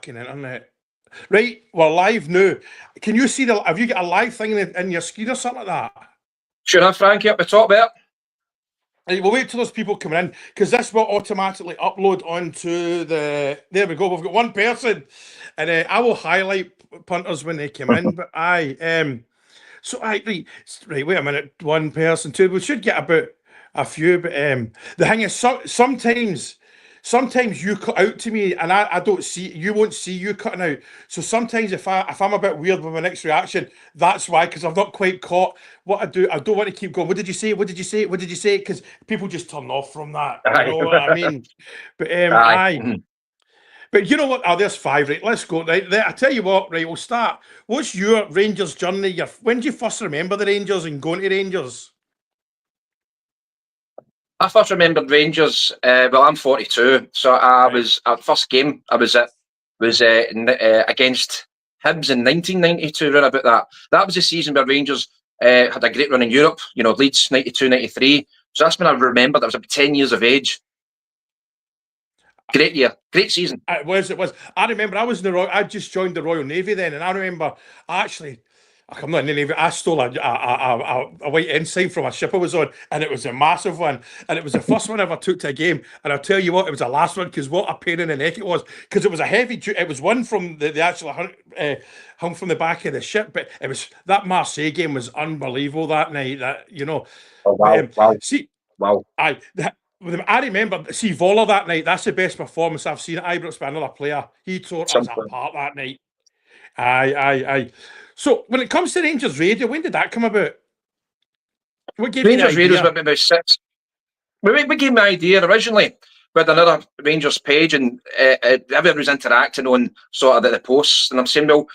fucking internet. Right, we're live now. Can you see have you got a live thing in your screen or something like that? Sure enough, Frankie, up the top there. Right, we'll wait till those people come in, because this will automatically upload onto the... There we go, we've got one person. And I will highlight punters when they come in, but so right, wait a minute. One person, two. We should get about a few, but the thing is, sometimes you cut out to me, and I don't see. You won't see you cutting out. So sometimes if I'm a bit weird with my next reaction, that's why, because I've not quite caught what I do. I don't want to keep going. What did you say? What did you say? What did you say? Because people just turn off from that. You know what I mean? But But you know what? Oh, there's five. Right, let's go. Right, I tell you what. Right, we'll start. What's your Rangers journey? When did you first remember the Rangers and going to Rangers? I first remembered Rangers. Well, I'm 42, so I was our first game I was at was against Hibs in 1992. Around about that. That was the season where Rangers had a great run in Europe. You know, Leeds 92, 93. So that's when I remembered. I was about 10 years of age. Great year, great season. It was. I remember I was in I just joined the Royal Navy then, and I remember I'm not in the Navy. I stole a white ensign from a ship I was on, and it was a massive one, and it was the first one I ever took to a game. And I'll tell you what, it was the last one, because what a pain in the neck it was, because it was a heavy. It was one from the actual hung from the back of the ship, but it was that Marseille game was unbelievable that night. That Oh, wow, wow. I remember, see, Voller that night, that's the best performance I've seen at Ibrox by another player. He tore us apart that night. Aye. So, when it comes to Rangers Radio, when did that come about? What gave Rangers you the idea? Radio was about 6. We gave me an idea originally with another Rangers page, and everyone was interacting on sort of the posts, and I'm saying, well,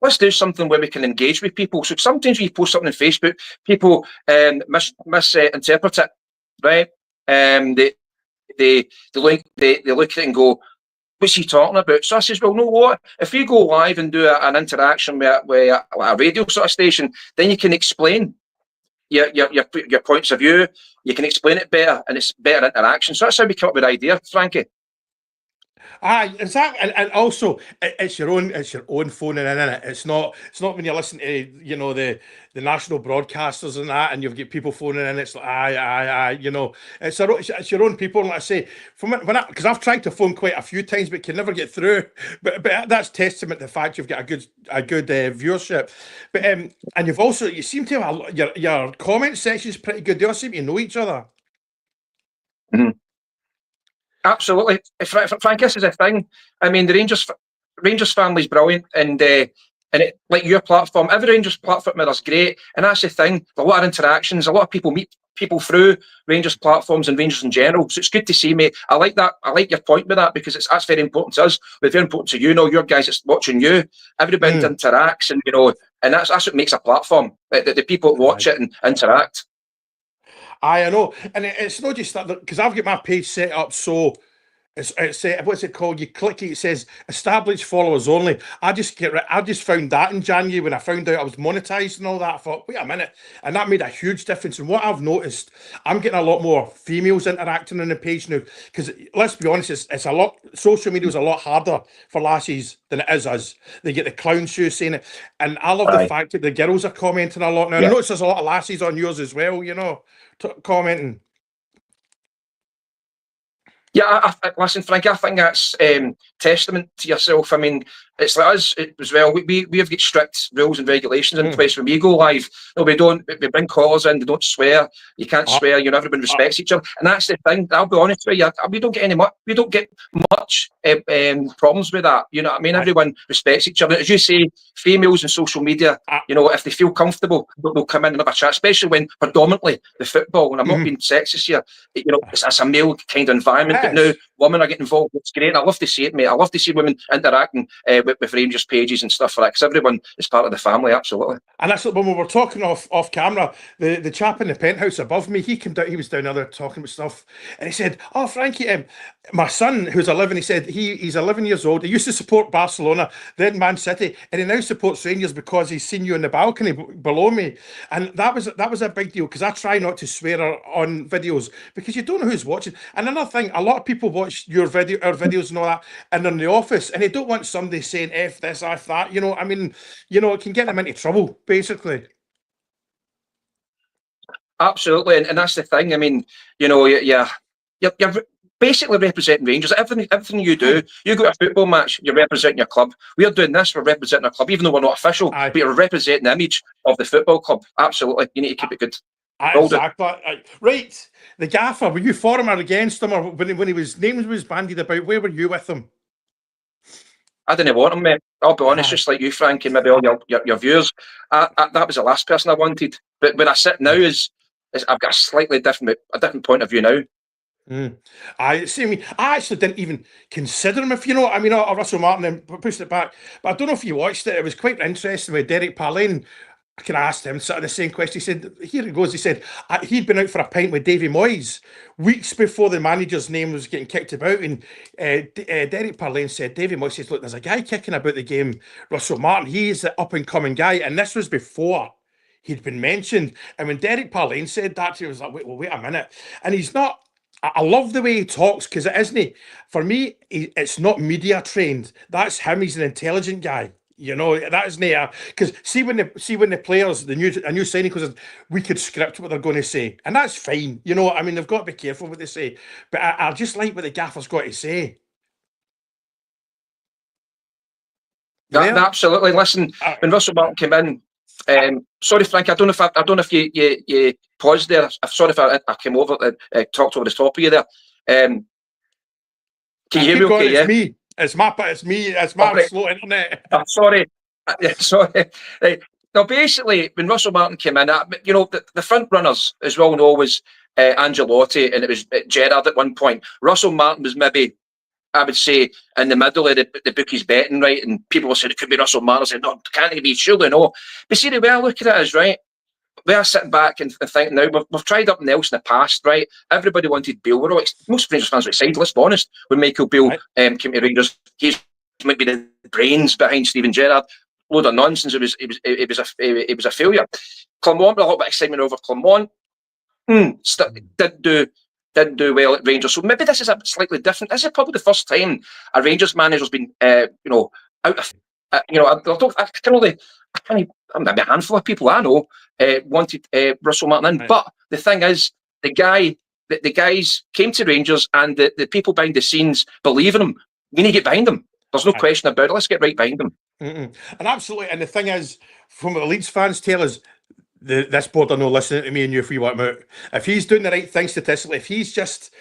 let's do something where we can engage with people. So sometimes when you post something on Facebook, people misinterpret it, right? They look at it and go, what's he talking about? So I says, well, know what? If you go live and do an interaction with a radio sort of station, then you can explain your points of view. You can explain it better, and it's better interaction. So that's how we come up with the idea, Frankie. Aye, exactly, and also it's your own phoning in it. It's not when you listen to the national broadcasters and that, and you've got people phoning in. It's like aye. It's your own people. And like I say, because I've tried to phone quite a few times, but can never get through. But that's testament to the fact you've got a good viewership. But and you seem to have your comment section is pretty good. They all seem to know each other. Mm-hmm. Absolutely, Frank. This is a thing. I mean, the Rangers family is brilliant, and like your platform, every Rangers platform with us great, and that's the thing. A lot of interactions. A lot of people meet people through Rangers platforms and Rangers in general. So it's good to see, mate. I like that. I like your point with that, because that's very important to us. But very important to you. Your guys that's watching you. Everybody interacts, and and that's what makes a platform. The people watch it and interact. I know, and it's not just that, because I've got my page set up so it's what's it called? You click it, it says established followers only. I just found that in January when I found out I was monetized and all that. I thought, wait a minute, and that made a huge difference. And what I've noticed, I'm getting a lot more females interacting on the page now, because let's be honest, it's a lot. Social media is a lot harder for lassies than it is us. They get the clown shoe saying it, and I love the fact that the girls are commenting a lot now. I notice there's a lot of lassies on yours as well. Commenting. Yeah, listen, Frankie, I think that's testament to yourself. I mean, it's like us as well. We have got strict rules and regulations in place when we go live. No, we bring callers in. They don't swear. You can't swear. Everyone respects each other, and that's the thing. I'll be honest with you. We don't get much problems with that. You know what I mean? Everyone respects each other. As you say, females and social media. If they feel comfortable, they'll come in and have a chat. Especially when predominantly the football. And I'm not being sexist here. It's a male kind of environment. But now women are getting involved. It's great. I love to see it, mate. I love to see women interacting with Rangers pages and stuff like that, because everyone is part of the family. Absolutely. And that's when we were talking off camera. The chap in the penthouse above me, he came down. He was down there talking about stuff, and he said, "Oh, Frankie, my son who's 11, he said he's 11 years old. He used to support Barcelona, then Man City, and he now supports Rangers because he's seen you in the balcony below me." And that was a big deal, because I try not to swear on videos, because you don't know who's watching. And another thing, a lot lot of people watch our videos and all that, and they're in the office, and they don't want somebody saying F this, F that. You know, I mean, you know, it can get them into trouble, basically. Absolutely, and that's the thing. I mean, you know, you're basically representing Rangers. Everything you do, you go to a football match, you're representing your club. We're doing this, we're representing our club, even though we're not official, but you're representing the image of the football club. Absolutely, you need to keep it good. Exactly. Right, the gaffer, were you for him or against him, or when his name was bandied about, where were you with him? I didn't want him, mate. I'll be honest, just like you, Frank, and maybe all your viewers. That was the last person I wanted. But when I sit now, I've got a slightly different point of view now. I actually didn't even consider him, if you know. I mean, Russell Martin and pushed it back, but I don't know if you watched it. It was quite interesting with Derek Parlane. I can ask him sort of the same question. He said, "Here it goes." He said he'd been out for a pint with Davy Moyes weeks before the manager's name was getting kicked about, and Derek Parlane said, "Davy Moyes says, look, there's a guy kicking about the game, Russell Martin. He's the up and coming guy," and this was before he'd been mentioned. And when Derek Parlane said that, he was like, "Wait a minute," and he's not. I love the way he talks, because it isn't. For me, it's not media trained. That's him. He's an intelligent guy. You know, that isn't it. Because see when the players, a new signing goes in, we could script what they're going to say, and that's fine. You know, I mean, they've got to be careful what they say. But I just like what the gaffer's got to say. Absolutely. Listen, when Russell Martin came in, sorry, Frank, I don't know if you paused there. I'm sorry if I came over and talked over the top of you there. Can you hear me okay? It's me. It's my slow internet. I'm sorry. Sorry. Now, basically, when Russell Martin came in, you know, the front runners, as we all know, was Ancelotti, and it was Gerrard at one point. Russell Martin was maybe, I would say, in the middle of the bookies betting, right? And people were saying it could be Russell Martin. I said, no, can't it be? Surely no. But see, the way I look at it is, right, we are sitting back and thinking now, we've tried up and else in the past, right? Everybody wanted Bale. Most Rangers fans were excited, let's be honest, when Michael Bale came to Rangers. He might be the brains behind Steven Gerrard. Load of nonsense. It was a failure. Clermont, a little bit of excitement over Clermont. Didn't do well at Rangers. So maybe this is a slightly different. This is probably the first time a Rangers manager's been, out of, maybe a handful of people I know wanted Russell Martin in. But the thing is, the guys came to Rangers, and the people behind the scenes believe in him. We need to get behind them. There's no question about it. Let's get right behind them. And absolutely. And the thing is, from what the Leeds fans tell us, this board are not listening to me and you if we want him out. If he's doing the right thing statistically, if he's just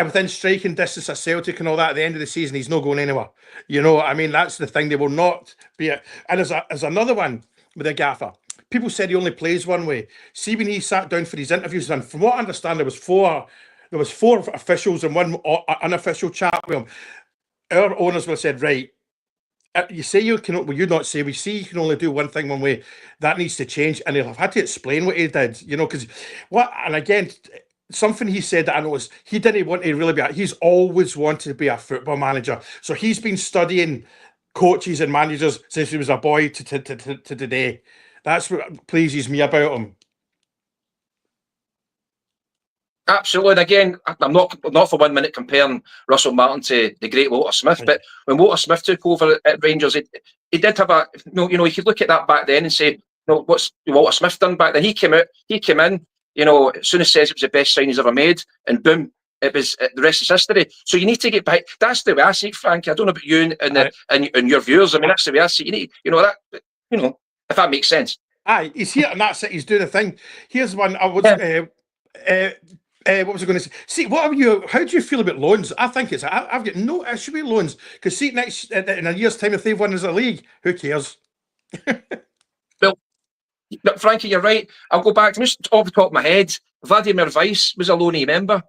within striking distance of Celtic and all that at the end of the season, he's not going anywhere. You know, I mean, that's the thing. They will not be. And there's another one with the gaffer. People said he only plays one way. See, when he sat down for his interviews, and from what I understand, there was four officials and one unofficial chat with him. Our owners would have said, right, you say you can, well, you not say, we see you can only do one thing one way. That needs to change. And he'll have had to explain what he did, you know, because and again, something he said that I noticed, he didn't want to really be, he's always wanted to be a football manager. So he's been studying coaches and managers since he was a boy to today. That's what pleases me about him. Absolutely. And again, I'm not for 1 minute comparing Russell Martin to the great Walter Smith, but when Walter Smith took over at Rangers, he did have a, you know, you could look at that back then and say, no, what's Walter Smith done back then? He came in, you know, as soon as says it was the best sign he's ever made, and boom, it was, the rest is history. So you need to get back. That's the way I see it, Frankie. I don't know about you and your viewers. I mean, that's the way I see it. You need, you know, that, you know, if that makes sense. Aye, he's here and that's it. He's doing the thing. Here's one. I would. What was I going to say? See, how do you feel about loans? I think I've got no issue with loans, because see, next in a year's time, if they've won as a league, who cares? Well, Frankie, you're right. I'll go back to just off the top of my head. Vladimir Weiss was a loanee member,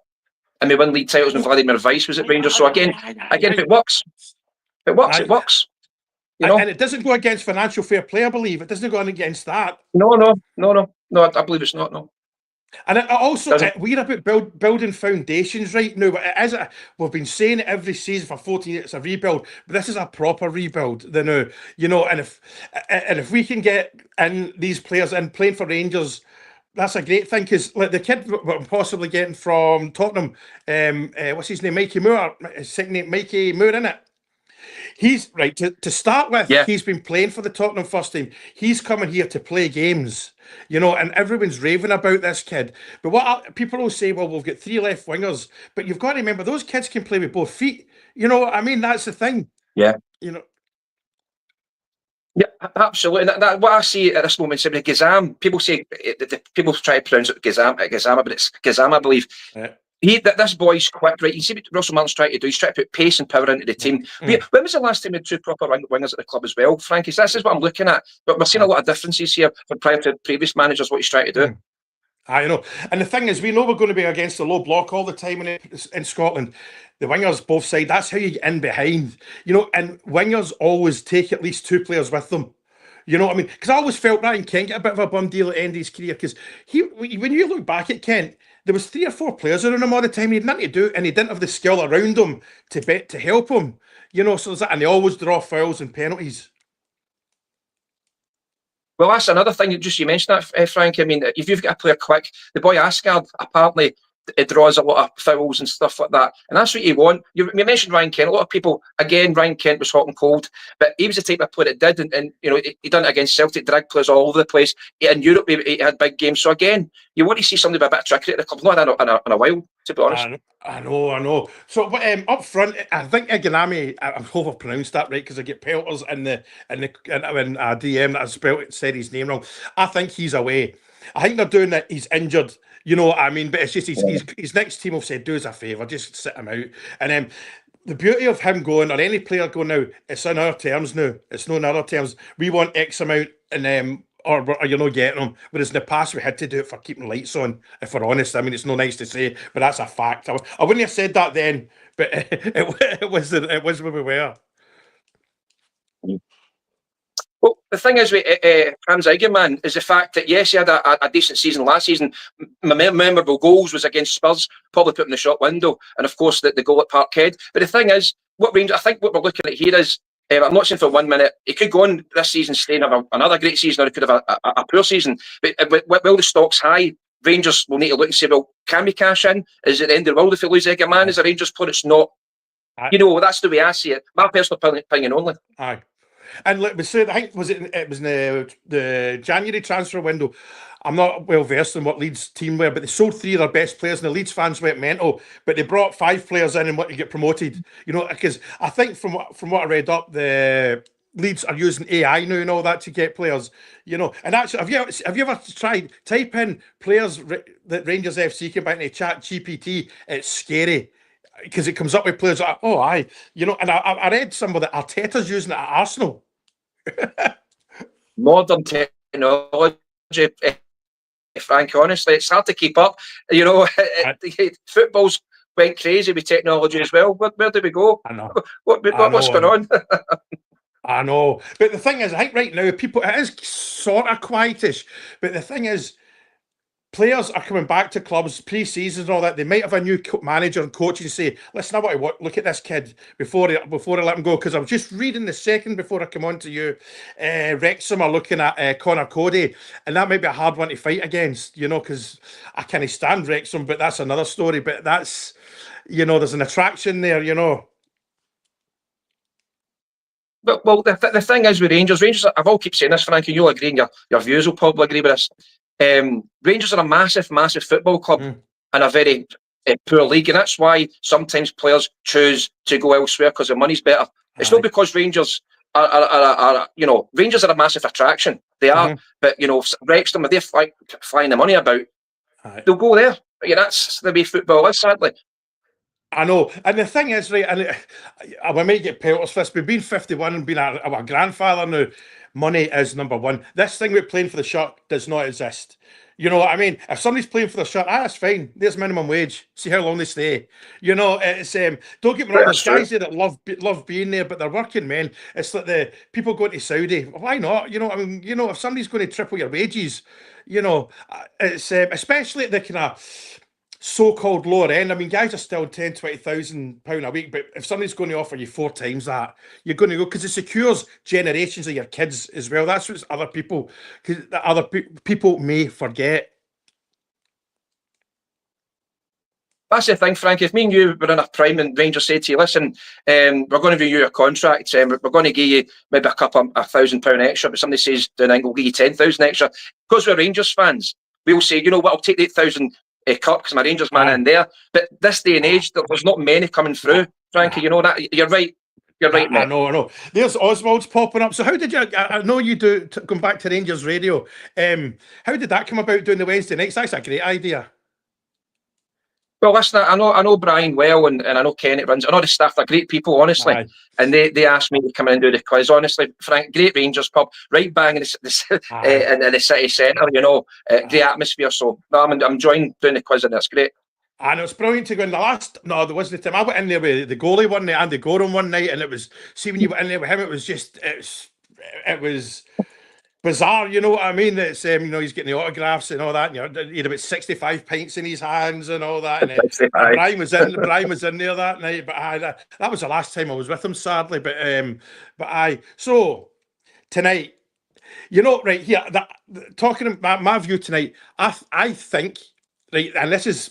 and we won league titles when Vladimir Weiss was at Rangers. So again, if it works, it works. You know? And it doesn't go against financial fair play, I believe. It doesn't go against that. No. I believe it's not. No. And also, we're about building foundations right now. But we've been saying it every season for 14 years, it's a rebuild. But this is a proper rebuild. You know, and if we can get in these players in playing for Rangers, that's a great thing, because like the kid we're possibly getting from Tottenham, what's his name, Mikey Moore, his second name, Mikey Moore, innit? He's right to start with. Yeah. He's been playing for the Tottenham first team. He's coming here to play games, and everyone's raving about this kid. But people will say, well, we've got 3 left wingers, but you've got to remember those kids can play with both feet. You know what I mean? That's the thing. Yeah. You know. Yeah, absolutely. And that what I see at this moment, Gazam. People say people try to pronounce it Gazama, but it's Gazam, I believe. Yeah. This boy's quick, right? You see what Russell Martin's trying to do. He's trying to put pace and power into the team. When was the last time we had 2 proper wingers at the club as well, Frankie? So this is what I'm looking at. But we're seeing a lot of differences here from prior to previous managers, what he's trying to do. I know. And the thing is, we know we're going to be against the low block all the time in Scotland. The wingers, both sides, that's how you get in behind. And wingers always take at least 2 players with them. You know what I mean? Because I always felt Ryan Kent get a bit of a bum deal at the end of his career, because when you look back at Kent, there was 3 or 4 players around him all the time. He had nothing to do, and he didn't have the skill around him to help him. So there's that, and they always draw fouls and penalties. Well, that's another thing. Just you mentioned that, Frank. I mean, if you've got a player quick, the boy Asgard apparently it draws a lot of fouls and stuff like that, and that's what you want. You mentioned Ryan Kent. A lot of people, again, Ryan Kent was hot and cold, but he was the type of player that did, and he done it against Celtic, dragged players all over the place. In Europe, he had big games. So again, you want to see somebody with a bit of trickery at the club. Not in a while, to be honest. I know. So, but up front, I think Iganami, I hope I pronounced that right, because I get pelters in DM that I said his name wrong. I think he's away. I think they're doing that. He's injured. You know what I mean? But it's just his next team have said, do us a favour, just sit him out. And the beauty of him going, or any player going now, it's in our terms now. It's not in other terms. We want X amount, and or you're not getting them. Whereas in the past, we had to do it for keeping lights on, if we're honest. I mean, it's no nice to say, but that's a fact. I wouldn't have said that then, but it was where we were. Well, the thing is with Hans Eigenmann is the fact that, yes, he had a decent season last season. Memorable goals was against Spurs, probably put in the shop window, and of course the goal at Parkhead. But the thing is, I think what we're looking at here is, I'm not saying for 1 minute, he could go on this season, stay and have another great season, or he could have a poor season. But while the stock's high, Rangers will need to look and say, well, can we cash in? Is it the end of the world if we lose Eigenmann as a Rangers player? It's not. That's the way I see it. My personal opinion only. Aye. And like we said, I think it was in the January transfer window. I'm not well versed in what Leeds team were, but they sold 3 of their best players, and the Leeds fans went mental. But they brought 5 players in and want to get promoted. Because I think from what I read up, the Leeds are using AI now and all that to get players. And actually, have you ever tried type in players that Rangers FC can buy into Chat GPT? It's scary, because it comes up with players like, oh, aye. And I read somewhere that Arteta's using it at Arsenal. Modern technology, Frank, honestly, it's hard to keep up. Football's went crazy with technology as well. Where do we go? I know. What's going on? I know. But the thing is, I think right now, it is sort of quietish. But the thing is, players are coming back to clubs pre-season and all that. They might have a new manager and coach and say, listen, I want to look at this kid before I let him go. Because I was just reading the second before I come on to you, Wrexham are looking at Connor Cody, and that might be a hard one to fight against, because I can't stand Wrexham, but that's another story. But that's, there's an attraction there, But the thing is with Rangers, I've all keep saying this, Frankie, you'll agree, and your views will probably agree with this. Rangers are a massive football club in a very poor league, and that's why sometimes players choose to go elsewhere because the money's better. It's not because Rangers are Rangers are a massive attraction. They are, but Wrexham, if they're flying the money about, they'll go there. That's the way football is, sadly. I know, and the thing is, right, and we might get pelters for this, but being 51 and being a grandfather now, money is number one. This thing with playing for the shirt does not exist. You know what I mean? If somebody's playing for the shirt, that's fine. There's minimum wage. See how long they stay. It's don't get me wrong. There's guys there that love being there, but they're working men. It's like the people going to Saudi. Why not? If somebody's going to triple your wages, it's especially at the kind of so-called lower end. I mean, guys are still £10,000-20,000 a week, but if somebody's going to offer you 4 times that, you're going to go, because it secures generations of your kids as well. That's what other people may forget. That's the thing, Frankie. If me and you were in a prime and Rangers said to you, listen, we're going to review your contract, we're going to give you maybe £1,000 extra, but somebody says, we'll give you 10,000 extra. Because we're Rangers fans, we'll say, you know what, I'll take the 8,000 cut because my Rangers man in there. But this day and age, there's not many coming through, Frankie. You know that. You're right. You're right, mate. I know. There's Oswald's popping up. So how did you, I know you do, going back to Rangers Radio, how did that come about doing the Wednesday nights? That's a great idea. Well, listen, I know Brian well, and I know Kenny runs. I know the staff, they're great people, honestly. Aye. And they asked me to come in and do the quiz. Honestly, Frank, great Rangers pub, right bang in the city centre. You know, great atmosphere. So no, I'm enjoying doing the quiz, and that's great. And it was brilliant to go in the last. No, there wasn't the time. I went in there with the goalie one night, Andy Gorham one night, and it was. See, when you went in there with him, it was just. It was bizarre, you know what I mean? It's you know, he's getting the autographs and all that. And he had about 65 pints in his hands and all that. And Brian was in there that night. But that was the last time I was with him, sadly. But so tonight, you know, right here, talking about my view tonight, I think, right, and this is.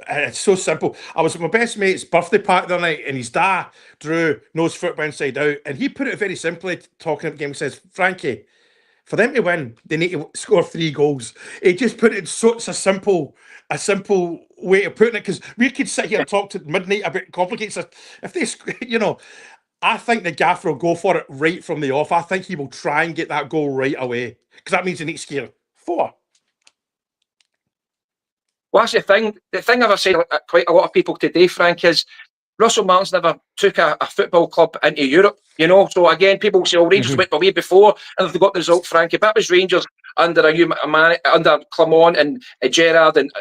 It's so simple. I was at my best mate's birthday party the other night, and his dad, Drew, knows football inside out, and he put it very simply, talking about the game. He says, Frankie, for them to win, they need to score 3 goals. He just put it in such a simple way of putting it, because we could sit here and talk to midnight about complicated stuff. If they, you know, I think the gaffer will go for it right from the off. I think he will try and get that goal right away, because that means they need to scare 4. Well, that's the thing. The thing I've said quite a lot of people today, Frank, is Russell Martin's never took a football club into Europe, you know. So again, people say, "Oh, Rangers went away before, and they got the result." Frankie, that was Rangers under under Clement and Gerrard and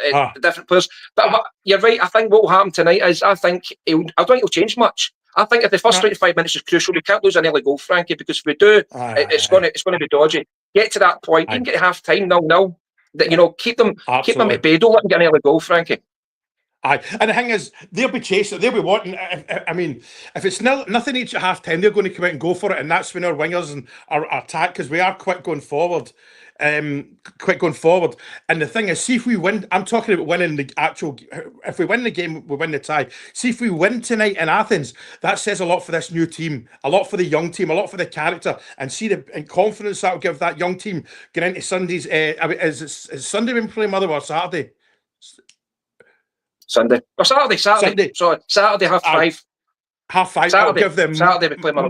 different players. But you're right. I think what will happen tonight is I don't think it'll change much. I think if the first 25 minutes is crucial, we can't lose an early goal, Frankie, because if we do, it's going to be dodgy. Get to that point, even get half time 0-0. That, you know, keep them at bay. Don't let them get an early goal, Frankie. Aye, and the thing is, they'll be chasing. They'll be wanting. I mean, if it's nothing each at half time, they're going to come out and go for it, and that's when our wingers and our attack, because we are quick going forward. And the thing is, see if we win. I'm talking about winning the actual. If we win the game, we win the tie. See if we win tonight in Athens. That says a lot for this new team, a lot for the young team, a lot for the character, and see the confidence that will give that young team going into Sunday's. Is Sunday been playing Mother or Saturday? Sunday. Or Saturday. Sorry, Saturday 5:30. 5:30. Saturday we play Mother.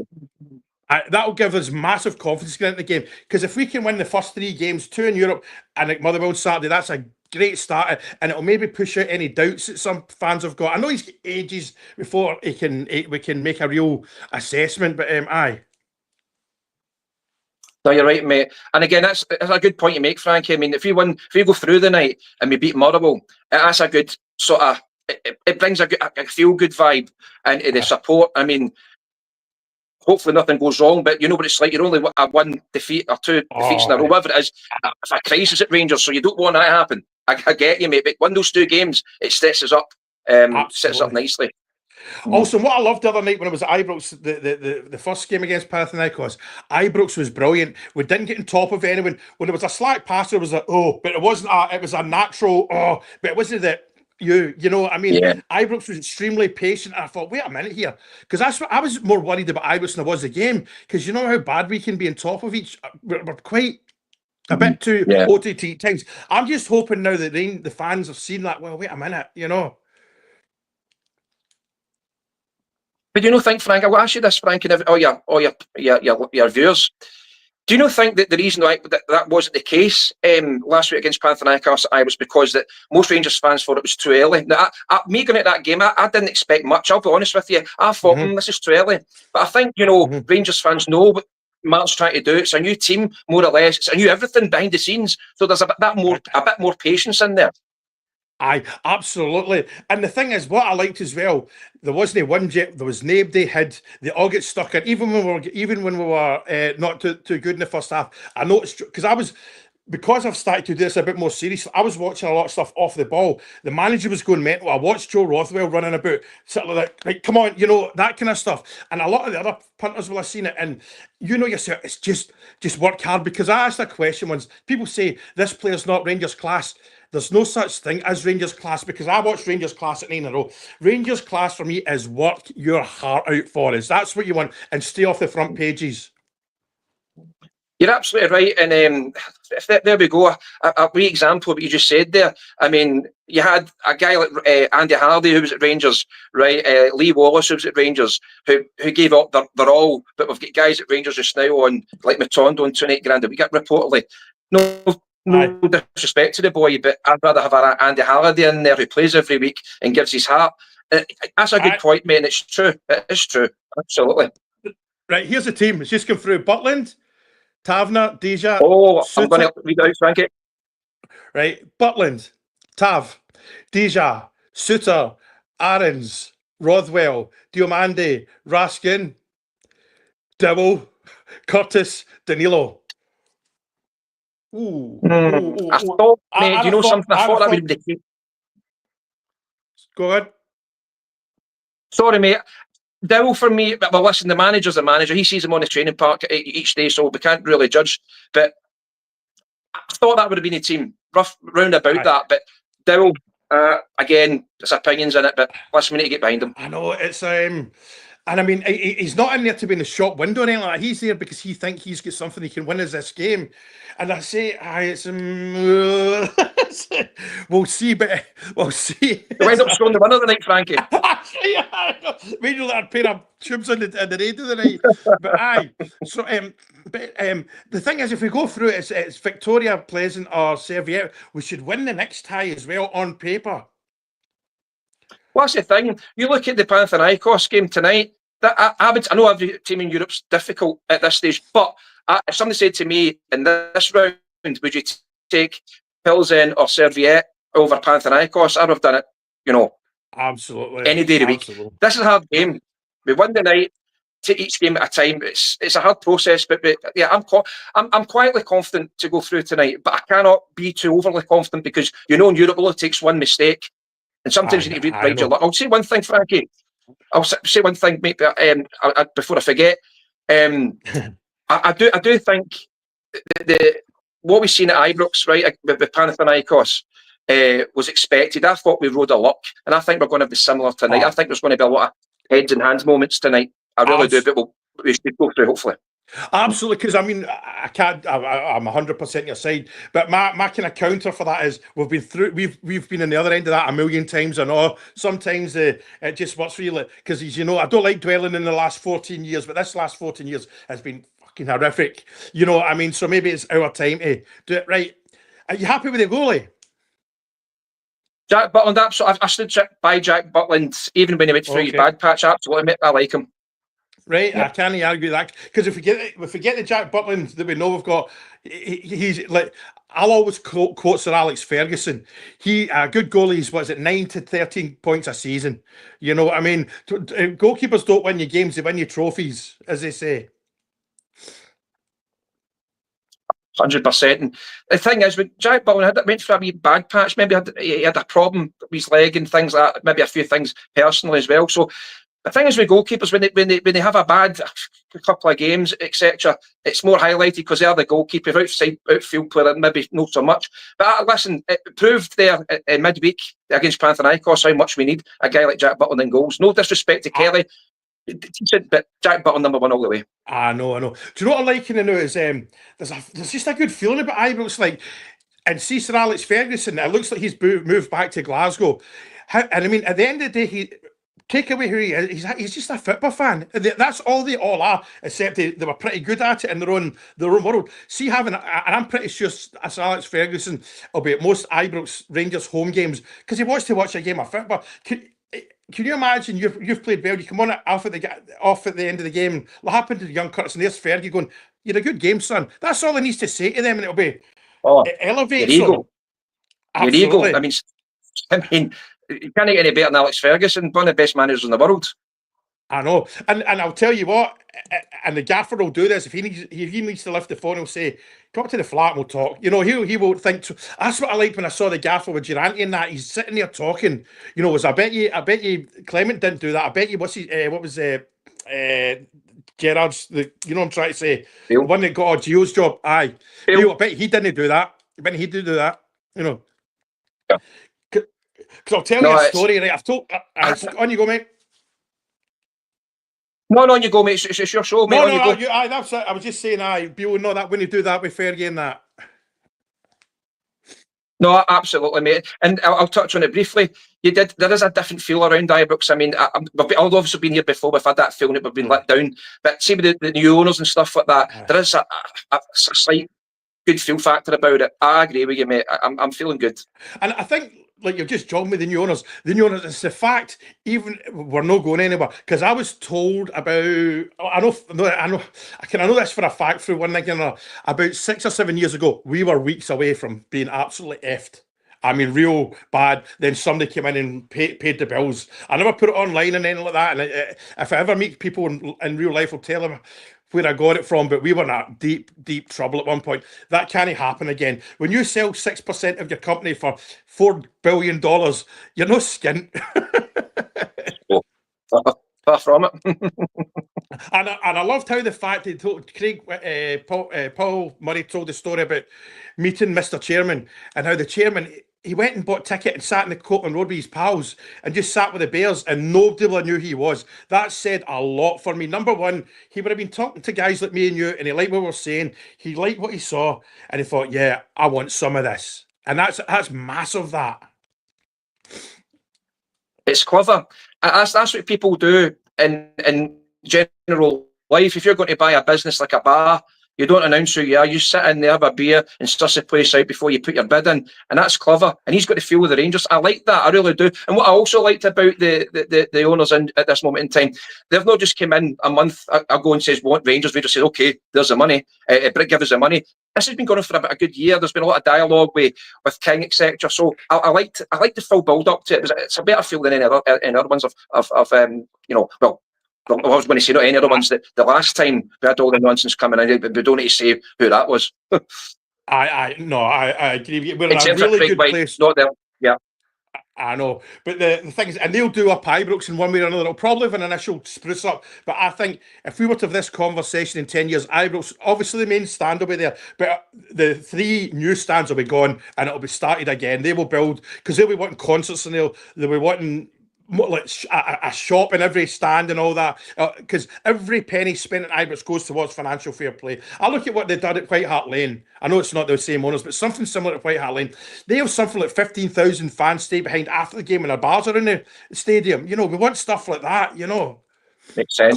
That'll give us massive confidence going into the game, because if we can win the first 3 games, 2 in Europe and at Motherwell Saturday, that's a great start, and it'll maybe push out any doubts that some fans have got. I know he's got ages before we can make a real assessment, but aye. No, you're right, mate. And again, that's a good point you make, Frankie. I mean, if we go through the night and we beat Motherwell, that's a good sort of. It brings a feel good vibe into the support. I mean. Hopefully nothing goes wrong, but you know what it's like. You're only a 1 defeat or 2 defeats in a row, whatever it is. It's a crisis at Rangers, so you don't want that to happen. I get you, mate, but win those 2 games, it sets us up, sets up nicely. Also, what I loved the other night when I was at Ibrox, the first game against Panathinaikos, Ibrox was brilliant. We didn't get on top of anyone. When there was a slack pass, there was but it wasn't. It was a natural. But it wasn't that. You know what I mean? Yeah. Ibrox was extremely patient. And I thought, wait a minute here, because that's what I was more worried about Ibrox than I was the game. Because you know how bad we can be on top of each. We're quite a bit too OTT times. I'm just hoping now that the fans have seen that. Well, wait a minute, you know. But you know, Frank, I will ask you this, Frank, and your viewers. Do you not think that the reason why that wasn't the case last week against Panathinaikos was because that most Rangers fans thought it was too early? Now, me going at that game, I didn't expect much. I'll be honest with you. I thought this is too early. But I think, you know, Rangers fans know what Mark's trying to do. It's a new team, more or less. It's a new everything behind the scenes. So there's a bit more patience in there. Aye, absolutely. And the thing is, what I liked as well, there wasn't one jet, there was nobody hid. They all get stuck in, even when we were not too good in the first half. I noticed, because I've started to do this a bit more serious, I was watching a lot of stuff off the ball. The manager was going mental. I watched Joe Rothwell running about, something like come on, you know, that kind of stuff. And a lot of the other punters will have seen it. And you know yourself, it's just work hard. Because I asked a question once, people say this player's not Rangers class. there's no such thing as Rangers class, because I watched Rangers class at 9 in a row. Rangers class for me is work your heart out for us. That's what you want, and stay off the front pages. You're absolutely right, and there we go. A wee example of what you just said there. I mean, you had a guy like Andy Hardy, who was at Rangers, right? Lee Wallace, who was at Rangers, who gave up their all. But we've got guys at Rangers just now on, like Matondo, on 28 grand a week reportedly. No disrespect to the boy, but I'd rather have Andy Halliday in there who plays every week and gives his heart. That's a good point, mate, and it's true. It is true, absolutely. Right, here's the team. It's just come through. Butland, Taverner, Deja. I'm going to read out, Frankie. Right, Butland, Tav, Deja, Suter, Aarons, Rothwell, Diomande, Raskin, Dibble, Curtis, Danilo. I thought, mate, do you know something? I thought that would be the key. Go ahead. Sorry, mate. Dowell for me, well, listen, the manager's the manager. He sees him on the training park each day, so we can't really judge. But I thought that would have been a team, rough round about that. But Dowell, again, there's opinions in it, but listen, we need to get behind him. I know, it's and I mean, he's not in there to be in the shop window or anything like that. He's there because he thinks he's got something he can win as this game. And I say, it's we'll see, but we'll see. You'll end up scoring the winner tonight, Frankie. We know that pair of tubes on the radio tonight. But so the thing is, if we go through it, it's Victoria, Pleasant, or Serviette. We should win the next tie as well on paper. Well, that's the thing. You look at the Panathinaikos game tonight. I know every team in Europe's difficult at this stage, but if somebody said to me in this round, would you take Pilsen or Serviette over Panathinaikos? I'd have done it, absolutely, any day of the week. This is a hard game. We win the night, take each game at a time. It's a hard process, but yeah, I'm quietly confident to go through tonight, but I cannot be too overly confident because in Europe, it takes one mistake. And sometimes you need to ride your luck. I'll say one thing, Frankie. I'll say one thing, mate, before I forget. I do think what we've seen at Ibrox, right, with Panathinaikos, was expected. I thought we rode a luck, and I think we're going to be similar tonight. I think there's going to be a lot of heads and hands moments tonight. I really do, but we should go through, hopefully. Absolutely, because I mean, I'm 100% your side, but my kind of counter for that is we've been in the other end of that a million times. I know sometimes it just works for you, because I don't like dwelling in the last 14 years, but this last 14 years has been fucking horrific. I mean, so maybe it's our time to do it right. Are you happy with the goalie? Jack Butland, absolutely. I stood by Jack Butland even when he went through his bad patch. Absolutely, mate, I like him. Right, yeah. I can't argue that, because if we get the Jack Butland that we know we've got, he's like, I'll always quote Sir Alex Ferguson. A good goalie is 9 to 13 points a season. You know what I mean? Goalkeepers don't win you games; they win you trophies, as they say. 100%. And the thing is, when Jack Butland went for a wee bad patch, maybe he had a problem with his leg and things like that. Maybe a few things personally as well. So. The thing is with goalkeepers, when they have a bad couple of games, etc., it's more highlighted because they are the goalkeeper. Outfield player, maybe not so much. But listen, it proved there in midweek against Panathinaikos how much we need a guy like Jack Butland in goals. No disrespect to Kelly, but Jack Butland number one all the way. I know. Do you know what I like in the now is there's just a good feeling about Ibrox, and see Sir Alex Ferguson. It looks like he's moved back to Glasgow, and I mean at the end of the day take away who he is, he's just a football fan. That's all they all are, except they were pretty good at it in their own world. See, and I'm pretty sure Sir Alex Ferguson will be at most Ibrox Rangers home games because he wants to watch a game of football. Can you imagine you've played well, you come on off at the end of the game, what happened to the young Curtis, and there's Fergie going, "You had a good game, son." That's all he needs to say to them, and it'll be it elevates your ego. I mean, you can't get any better than Alex Ferguson, one of the best managers in the world. I know, and I'll tell you what, and the gaffer will do this if he needs to lift the phone. He'll say, "Come up to the flat and we'll talk." He won't think. That's what I liked when I saw the gaffer with Durante and that. He's sitting there talking. I bet you Clement didn't do that. I bet you what was Gerard's I'm trying to say, the one that got Gio's job. Aye, I bet he didn't do that. I bet he did do that. Because I'll tell you a story, right? I've told. On you go, mate. No, you go, mate. It's your show, mate. That's it. I was just saying, Bill, no, that when you do that with fair game, that. No, absolutely, mate. And I'll touch on it briefly. There is a different feel around Ibrox. I mean, I've obviously been here before. We've had that feeling that we've been let down. But see, with the new owners and stuff like that, there is a slight good feel factor about it. I agree with you, mate. I'm feeling good. And I think, like you've just joined with the new owners. The new owners, it's the fact, even we're not going anywhere. Because I was told about, I know this for a fact through one thing, about 6 or 7 years ago, we were weeks away from being absolutely effed. I mean, real bad. Then somebody came in and paid the bills. I never put it online and anything like that. And if I ever meet people in real life, I'll tell them where I got it from, but we were in deep trouble at one point. That can't happen again. When you sell 6% of your company for $4 billion, you're no skint. Far from it. and I loved how the fact that Paul Murray told the story about meeting Mr. Chairman and how the chairman, he went and bought a ticket and sat in the Copeland Road with his pals and just sat with the Bears and nobody knew who he was. That said a lot for me. Number one, he would have been talking to guys like me and you and he liked what we were saying. He liked what he saw and he thought, yeah, I want some of this. And that's massive, that. It's clever. That's what people do in general life. If you're going to buy a business like a bar, you don't announce who you are. You sit in there, have a beer, and suss the place out before you put your bid in, and that's clever. And he's got to feel with the Rangers. I like that. I really do. And what I also liked about the owners at this moment in time, they've not just come in a month ago and says, "Want Rangers?" We just said, "Okay, there's the money. Give us the money." This has been going on for about a good year. There's been a lot of dialogue with King, etc. So I like the full build up to it. It's a better feel than any other ones of I was going to say not any other ones. That the last time we had all the nonsense coming in, but we don't need to say who that was. I agree. We're in a really good place. Not there. Yeah. I know, but the thing is, and they'll do up Ibrox in one way or another. It'll probably have an initial spruce up, but I think if we were to have this conversation in 10 years, Ibrox, obviously the main stand will be there, but the 3 new stands will be gone and it'll be started again. They will build, because they'll be wanting concerts and they'll be wanting like a shop in every stand and all that, because every penny spent at Ibrox goes towards financial fair play. I look at what they did at White Hart Lane. I know it's not the same owners, but something similar to White Hart Lane. They have something like 15,000 fans stay behind after the game and their bars are in the stadium. You know, we want stuff like that, you know. Makes sense.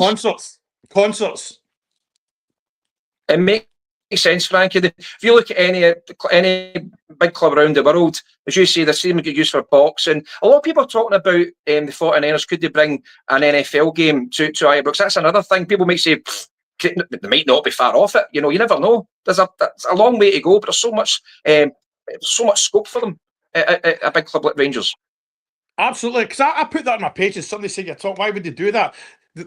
Concerts. It makes sense, Frankie. If you look at any big club around the world, as you say, they seem to get used for boxing. A lot of people are talking about the 49ers. Could they bring an NFL game to Ibrox? That's another thing. People might say they might not be far off it. You know, you never know. That's a long way to go, but there's so much scope for them at a big club like Rangers. Absolutely, because I put that on my page and somebody said, why would they do that?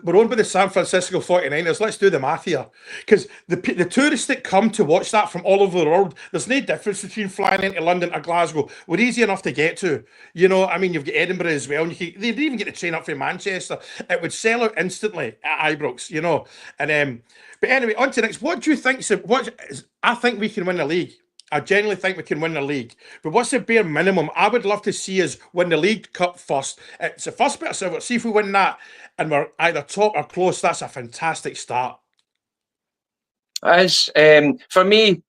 We're owned by the San Francisco 49ers. Let's do the math here. Because the tourists that come to watch that from all over the world, there's no difference between flying into London or Glasgow. We're easy enough to get to. You know, I mean, you've got Edinburgh as well. And they'd even get the train up from Manchester. It would sell out instantly at Ibrox, you know. And but anyway, on to next. What do you think? I think we can win the league. I genuinely think we can win the league. But what's the bare minimum? I would love to see us win the League Cup first. It's the first bit of silver. See if we win that and we're either top or close. That's a fantastic start. As for me,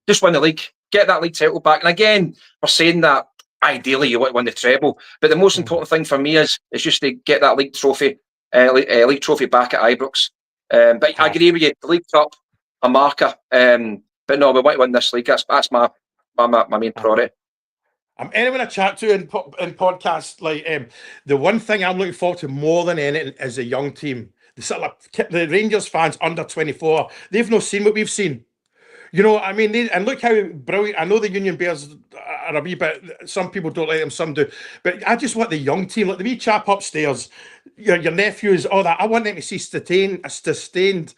just win the league. Get that league title back. And again, we're saying that ideally you want to win the treble. But the most important thing for me is just to get that league trophy back at Ibrox. But I agree with you. The League Cup, a marker. But no, we want to win this league. That's my main priority. Anyone I chat to in podcasts, like the one thing I'm looking forward to more than anything is a young team. The Rangers fans under 24, they've not seen what we've seen. You know, I mean, and look how brilliant. I know the Union Bears are a wee bit. Some people don't like them, some do. But I just want the young team, like the wee chap upstairs, your nephews, all that. I want them to see a sustained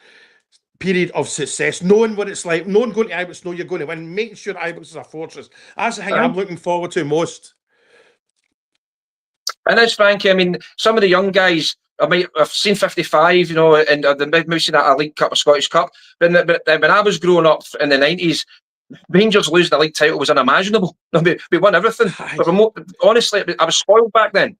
period of success, knowing what it's like, knowing going to Ibrox, know you're going to win, making sure Ibrox is a fortress. That's the thing I'm looking forward to most. And as Frankie, I mean, some of the young guys, I've seen 55, you know, and they've seen a League Cup or Scottish Cup. But when I was growing up in the 90s, Rangers losing the league title was unimaginable. We won everything. But honestly, I was spoiled back then.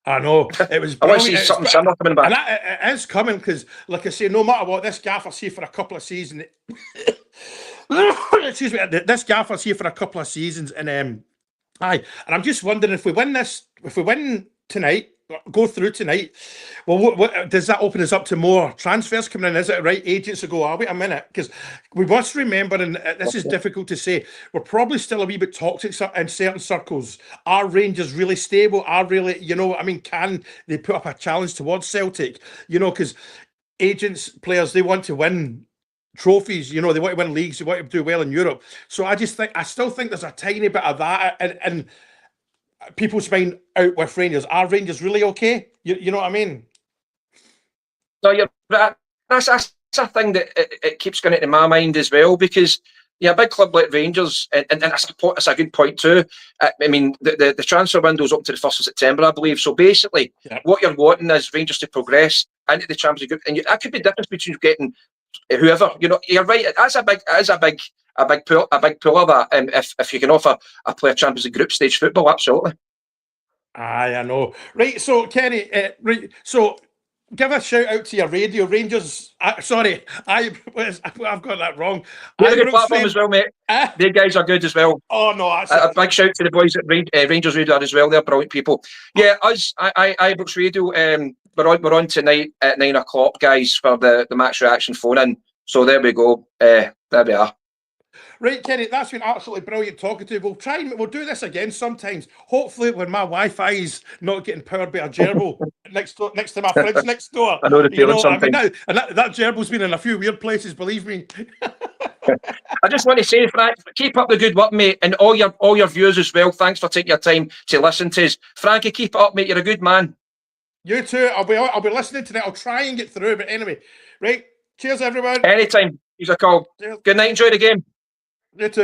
I know, it was I want to brilliant. see something similar coming back. And it is coming, because, like I say, no matter what, this gaffer's here for a couple of seasons. Excuse me, this gaffer's here for a couple of seasons, and and I'm just wondering if we win tonight, go through tonight, well, what does that open us up to more transfers coming in? Is it right? Agents will go, wait a minute, because we must remember, and this is difficult to say, we're probably still a wee bit toxic in certain circles. Are Rangers really stable? Are really, can they put up a challenge towards Celtic? Because agents, players, they want to win trophies, they want to win leagues, they want to do well in Europe. So I still think there's a tiny bit of that and people's mind out with Rangers. Are Rangers really okay? You know what I mean? No, you're right. That's a thing that it keeps going into my mind as well, because a big club like Rangers, and that's a good point too. I mean, the transfer window's up to the 1st of September, I believe. So basically, what you're wanting is Rangers to progress into the Champions League, and that could be the difference between getting whoever. You're right. That's a big pool of that. If you can offer a player Champions League group stage football, absolutely. I know. Right, so Kenny, so give a shout out to your radio, Rangers. Sorry, I've got that wrong. They're a good platform as well, mate. Their guys are good as well. Oh no, a big shout to the boys at Rangers Radio as well. They're brilliant people. Yeah, us, Ibrox Radio. We're on tonight at 9 o'clock, guys, for the match reaction phone in. So there we go. There we are. Right, Kenny, that's been absolutely brilliant talking to you. We'll do this again sometimes. Hopefully, when my Wi-Fi's not getting powered by a gerbil next to my fridge next door. I know the feeling sometimes. That gerbil's been in a few weird places, believe me. I just want to say, Frank, keep up the good work, mate, and all your viewers as well. Thanks for taking your time to listen to us. Frankie, keep it up, mate. You're a good man. You too. I'll be listening tonight. I'll try and get through, but anyway, right. Cheers, everyone. Anytime. Here's a call. Cheers. Good night. Enjoy the game. You too.